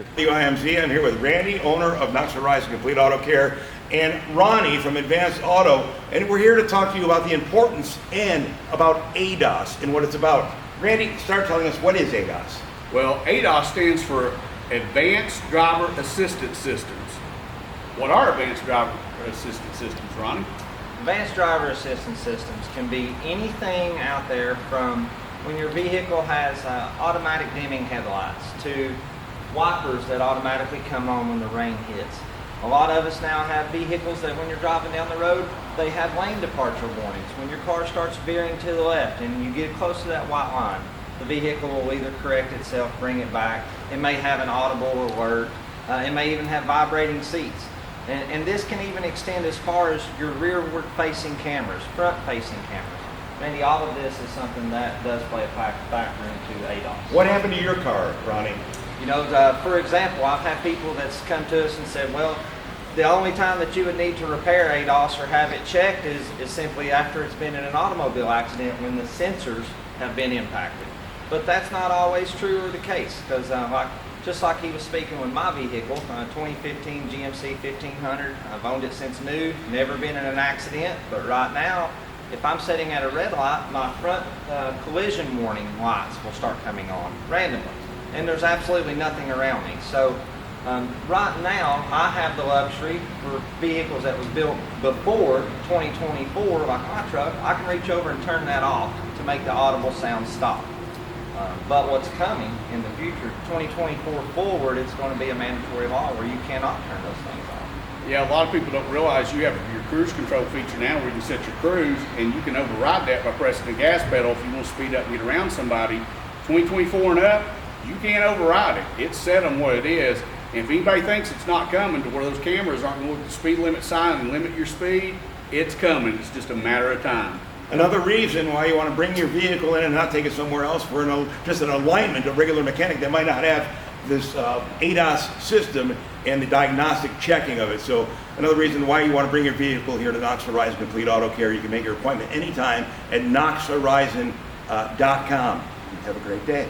IMZ. I'm here with Randy, owner of Knox Horizon Complete Auto Care, and Ronnie from Advanced Auto, and we're here to talk to you about the importance and about ADAS and what it's about. Randy, start telling us, what is ADAS? Well, ADAS stands for Advanced Driver Assistance Systems. What are Advanced Driver Assistance Systems, Ronnie? Advanced driver assistance systems can be anything out there from when your vehicle has automatic dimming headlights to wipers that automatically come on when the rain hits. A lot of us now have vehicles that when you're driving down the road, they have lane departure warnings. When your car starts veering to the left and you get close to that white line, the vehicle will either correct itself, bring it back. It may have an audible alert. It may even have vibrating seats. And this can even extend as far as your rearward facing cameras, front facing cameras. Randy, all of this is something that does play a factor into ADAS. What happened to your car, Ronnie? You know, for example, I've had people that's come to us and said, well, the only time that you would need to repair ADAS or have it checked is simply after it's been in an automobile accident when the sensors have been impacted. But that's not always true or the case, because just like he was speaking with my vehicle, 2015 GMC 1500, I've owned it since new, never been in an accident, but right now, if I'm sitting at a red light, my front collision warning lights will start coming on randomly, and there's absolutely nothing around me. So right now, I have the luxury for vehicles that was built before 2024, like my truck, I can reach over and turn that off to make the audible sound stop. But what's coming in the future, 2024 forward, it's going to be a mandatory law where you cannot turn those things off. Yeah, a lot of people don't realize you have your cruise control feature now where you can set your cruise and you can override that by pressing the gas pedal if you want to speed up and get around somebody. 2024 and up, you can't override it. It's set on what it is. And if anybody thinks it's not coming to where those cameras aren't going to look at the speed limit sign and limit your speed, it's coming. It's just a matter of time. Another reason why you want to bring your vehicle in and not take it somewhere else for just an alignment, a regular mechanic that might not have this ADAS system and the diagnostic checking of it. So another reason why you want to bring your vehicle here to Knox Horizon Complete Auto Care. You can make your appointment anytime at knoxhorizon.com. Have a great day.